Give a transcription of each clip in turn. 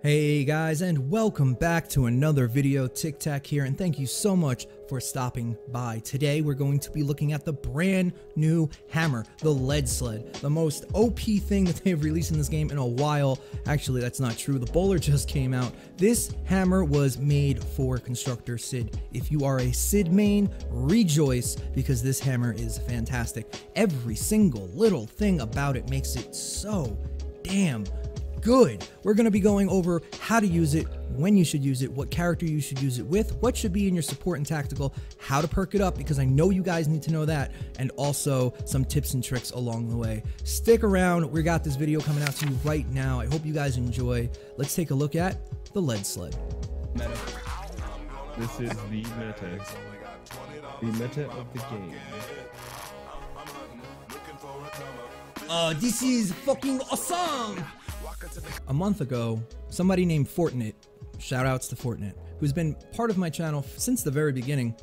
Hey guys, and welcome back to another video. TikTak here, and thank you so much for stopping by. Today we're going to be looking at the brand new hammer, the Lead Sled, the most OP thing that they've released in this game in a while. Actually, that's not true. The bowler just came out. This hammer was made for Constructor Sid. If you are a Sid main, rejoice, because this hammer is fantastic. Every single little thing about it makes it so damn good. We're going to be going over how to use it, when you should use it, what character you should use it with, what should be in your support and tactical, how to perk it up, because I know you guys need to know that, and also some tips and tricks along the way. Stick around. We got this video coming out to you right now. I hope you guys enjoy. Let's take a look at the Lead Sled. Meta. This is the meta. The meta of the game. This is fucking awesome! A month ago, somebody named FORTNITE, shoutouts to FORTNITE, who's been part of my channel since the very beginning,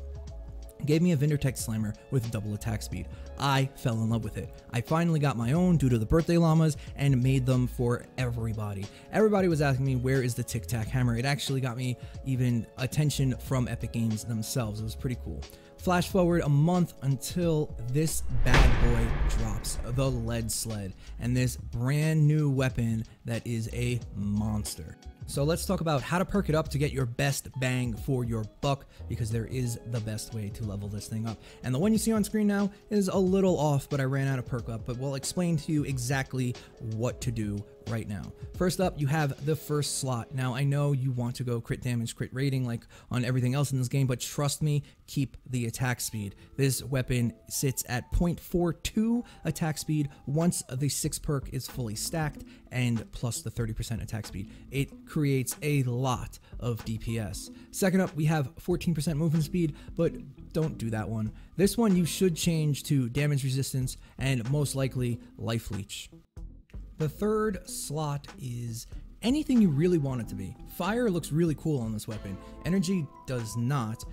gave me a Vindertech Slammer with double attack speed. I fell in love with it. I finally got my own due to the birthday llamas and made them for everybody. Everybody was asking me, where is the TikTak hammer? It actually got me even attention from Epic Games themselves. It was pretty cool. Flash forward a month until this bad boy drops, the Lead Sled, and this brand new weapon that is a monster. So let's talk about how to perk it up to get your best bang for your buck, because there is the best way to level this thing up. And the one you see on screen now is a little off, but I ran out of perk up, but we'll explain to you exactly what to do right now. First up, you have the first slot. Now, I know you want to go crit damage, crit rating like on everything else in this game, but trust me, keep the attack speed. This weapon sits at 0.42 attack speed once the 6 perk is fully stacked, and plus the 30% attack speed. It creates a lot of DPS. Second up, we have 14% movement speed, but don't do that one. This one you should change to damage resistance and most likely life leech. The third slot is anything you really want it to be. Fire looks really cool on this weapon. Energy does not.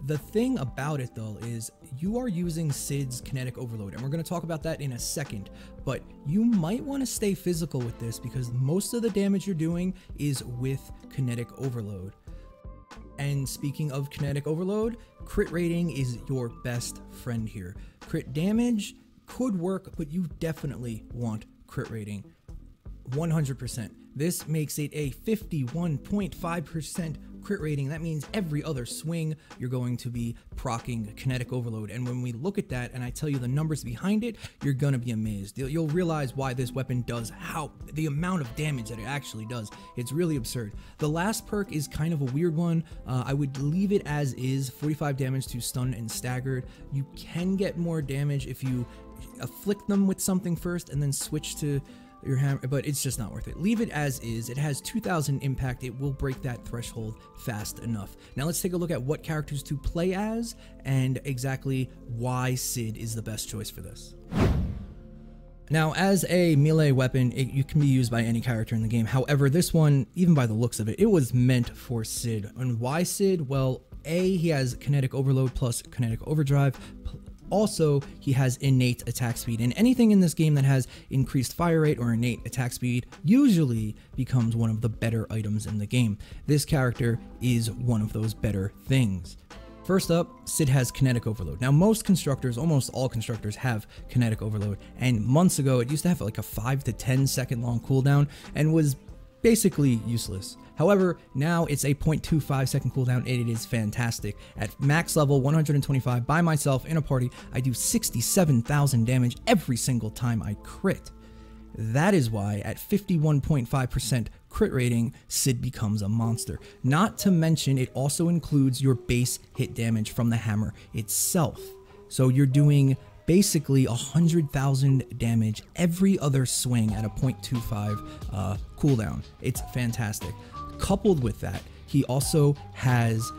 The thing about it though is you are using Sid's kinetic overload, and we're going to talk about that in a second, but you might want to stay physical with this because most of the damage you're doing is with kinetic overload. And speaking of kinetic overload, crit rating is your best friend here. Crit damage could work, but you definitely want crit rating 100%. This makes it a 51.5% crit rating. That means every other swing you're going to be proccing kinetic overload, and when we look at that and I tell you the numbers behind it, you're gonna be amazed. You'll realize why this weapon does the amount of damage that it actually does. It's really absurd. The last perk is kind of a weird one. I would leave it as is. 45 damage to stun and staggered. You can get more damage if you afflict them with something first and then switch to your hammer, but it's just not worth it. Leave it as is. It has 2000 impact. It will break that threshold fast enough. Now let's take a look at what characters to play as and exactly why Sid is the best choice for this. Now, as a melee weapon, you can be used by any character in the game. However, this one, even by the looks of it, it was meant for Sid. And why Sid? Well, he has kinetic overload plus kinetic overdrive. Also, he has innate attack speed, and anything in this game that has increased fire rate or innate attack speed usually becomes one of the better items in the game. This character is one of those better things. First up, Sid has kinetic overload. Now, most constructors, almost all constructors, have kinetic overload, and months ago it used to have like a 5 to 10 second long cooldown and was basically useless. However, now it's a 0.25 second cooldown, and it is fantastic. At max level 125 by myself in a party, I do 67,000 damage every single time I crit. That is why at 51.5% crit rating, Sid becomes a monster. Not to mention, it also includes your base hit damage from the hammer itself. So you're doing basically 100,000 damage every other swing at a 0.25 cooldown. It's fantastic. Coupled with that, he also has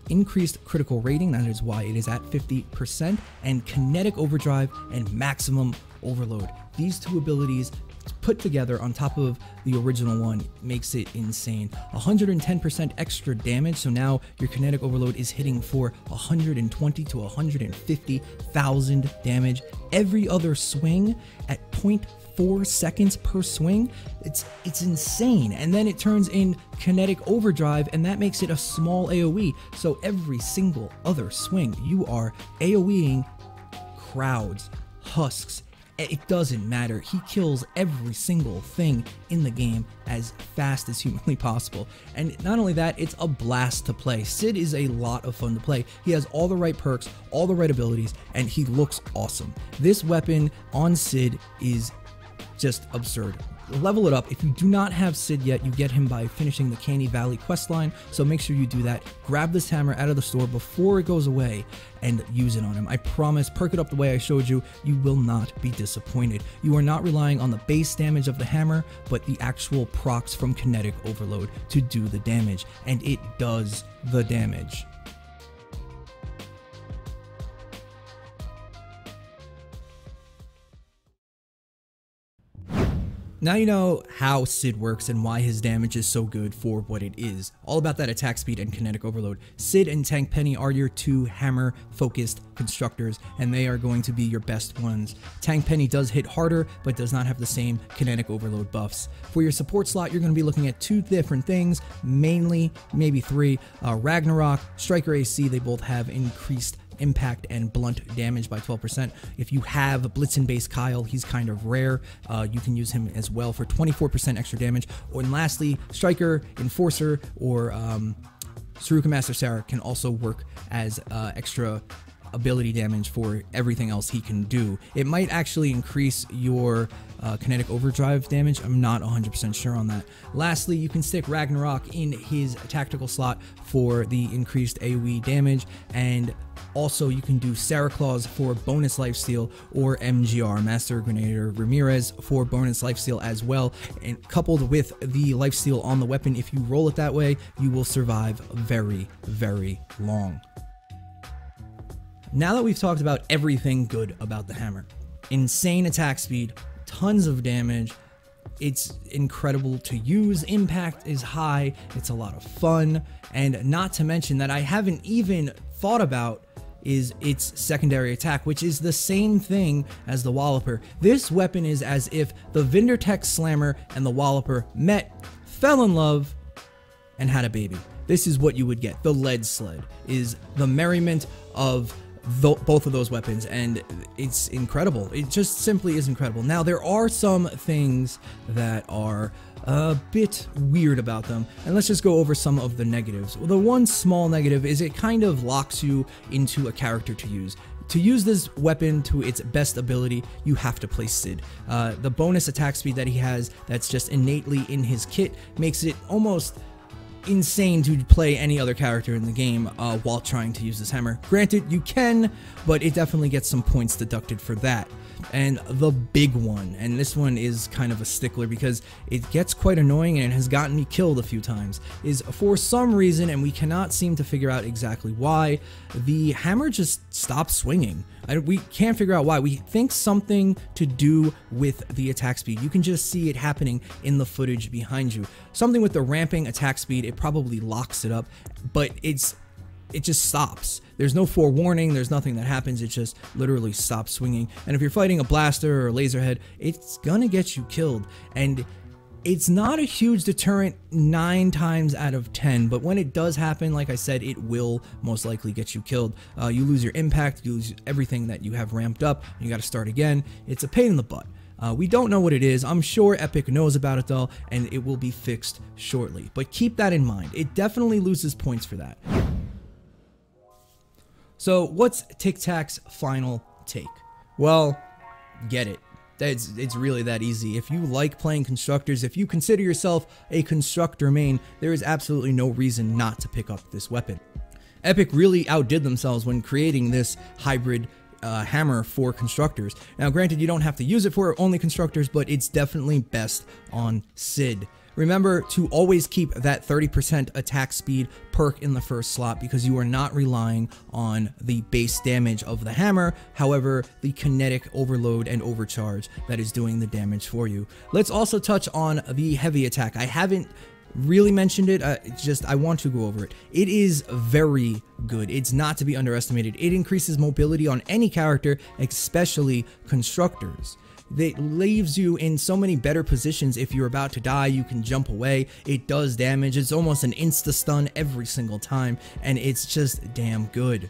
increased critical rating. That is why it is at 50%, and kinetic overdrive and maximum overload. These two abilities put together on top of the original one makes it insane. 110% extra damage, so now your kinetic overload is hitting for 120 to 150,000 damage every other swing at 0.4 seconds per swing. It's insane. And then it turns in kinetic overdrive, and that makes it a small AoE, so every single other swing you are AoEing crowds, husks. It doesn't matter. He kills every single thing in the game as fast as humanly possible. And not only that, it's a blast to play. Sid is a lot of fun to play. He has all the right perks, all the right abilities, and he looks awesome. This weapon on Sid is just absurd. Level it up. If you do not have Sid yet, you get him by finishing the Canny Valley questline, so make sure you do that. Grab this hammer out of the store before it goes away and use it on him. I promise, perk it up the way I showed you, you will not be disappointed. You are not relying on the base damage of the hammer, but the actual procs from kinetic overload to do the damage, and it does the damage. Now you know how Sid works and why his damage is so good for what it is. All about that attack speed and kinetic overload. Sid and Tank Penny are your two hammer focused constructors, and they are going to be your best ones. Tank Penny does hit harder, but does not have the same kinetic overload buffs. For your support slot, you're going to be looking at two different things, mainly, maybe three. Ragnarok, Striker AC, they both have increased impact and blunt damage by 12%. If you have Blitzen based Kyle, he's kind of rare. You can use him as well for 24% extra damage. And lastly, Striker, Enforcer, or Saruka Master Sarah can also work as extra ability damage for everything else he can do. It might actually increase your kinetic overdrive damage. I'm not 100% sure on that. Lastly, you can stick Ragnarok in his tactical slot for the increased AoE damage, and also you can do Sarah Claws for bonus lifesteal, or MGR, Master Grenadier Ramirez, for bonus lifesteal as well. And coupled with the lifesteal on the weapon, if you roll it that way, you will survive very, very long. Now that we've talked about everything good about the hammer, insane attack speed, tons of damage, it's incredible to use, impact is high, it's a lot of fun, and not to mention that I haven't even thought about is its secondary attack, which is the same thing as the Walloper. This weapon is as if the Vindertech Slammer and the Walloper met, fell in love, and had a baby. This is what you would get. The Lead Sled is the merriment of both of those weapons, and it's incredible. It just simply is incredible. Now, there are some things that are a bit weird about them, and let's just go over some of the negatives. The one small negative is it kind of locks you into a character to use. To use this weapon to its best ability, you have to play Sid. The bonus attack speed that he has that's just innately in his kit makes it almost insane to play any other character in the game while trying to use this hammer. Granted, you can, but it definitely gets some points deducted for that. And the big one, and this one is kind of a stickler because it gets quite annoying and it has gotten me killed a few times, is for some reason, and we cannot seem to figure out exactly why, the hammer just stops swinging. We can't figure out why. We think something to do with the attack speed. You can just see it happening in the footage behind you. Something with the ramping attack speed, it probably locks it up, but it just stops. There's no forewarning, there's nothing that happens, it just literally stops swinging. And if you're fighting a blaster or a laser head, it's gonna get you killed. And it's not a huge deterrent 9 times out of 10, but when it does happen, like I said, it will most likely get you killed. You lose your impact, you lose everything that you have ramped up, you gotta start again. It's a pain in the butt. We don't know what it is. I'm sure Epic knows about it though, and it will be fixed shortly. But keep that in mind. It definitely loses points for that. So what's TIKTAK'S final take? Well, get it. It's really that easy. If you like playing constructors, if you consider yourself a constructor main, there is absolutely no reason not to pick up this weapon. Epic really outdid themselves when creating this hybrid hammer for constructors. Now granted, you don't have to use it for only constructors, but it's definitely best on Sid. Remember to always keep that 30% attack speed perk in the first slot because you are not relying on the base damage of the hammer, however, the kinetic overload and overcharge that is doing the damage for you. Let's also touch on the heavy attack. I haven't really mentioned it, I want to go over it. It is very good. It's not to be underestimated. It increases mobility on any character, especially constructors. It leaves you in so many better positions. If you're about to die, you can jump away. It does damage. It's almost an insta-stun every single time, and it's just damn good.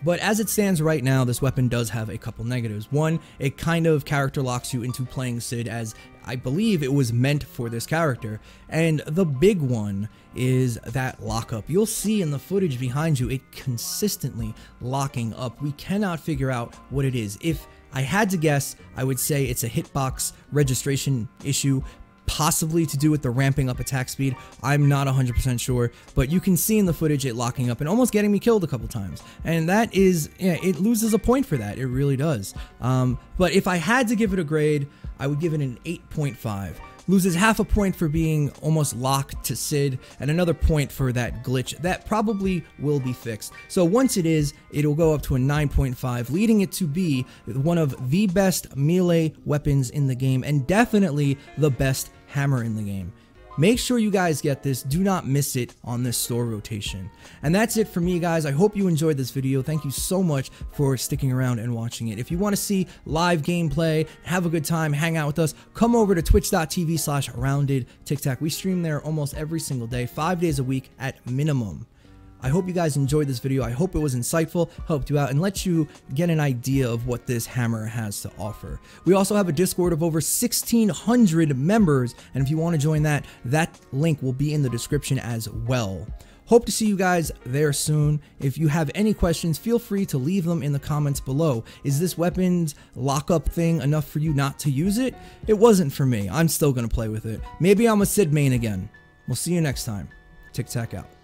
But as it stands right now, this weapon does have a couple negatives. One, it kind of character locks you into playing Sid as I believe it was meant for this character. And the big one is that lockup. You'll see in the footage behind you it consistently locking up. We cannot figure out what it is. If I had to guess, I would say it's a hitbox registration issue, possibly to do with the ramping up attack speed. I'm not 100% sure, but you can see in the footage it locking up and almost getting me killed a couple times. And that is, yeah, it loses a point for that. It really does. But if I had to give it a grade, I would give it an 8.5. Loses half a point for being almost locked to Sid, and another point for that glitch that probably will be fixed. So once it is, it'll go up to a 9.5, leading it to be one of the best melee weapons in the game, and definitely the best hammer in the game. Make sure you guys get this. Do not miss it on this store rotation. And that's it for me, guys. I hope you enjoyed this video. Thank you so much for sticking around and watching it. If you want to see live gameplay, have a good time, hang out with us, come over to twitch.tv/roundedtiktak. We stream there almost every single day, 5 days a week at minimum. I hope you guys enjoyed this video. I hope it was insightful, helped you out, and let you get an idea of what this hammer has to offer. We also have a Discord of over 1,600 members, and if you want to join that, that link will be in the description as well. Hope to see you guys there soon. If you have any questions, feel free to leave them in the comments below. Is this weapons lockup thing enough for you not to use it? It wasn't for me. I'm still going to play with it. Maybe I'm a Sid main again. We'll see you next time. TikTak out.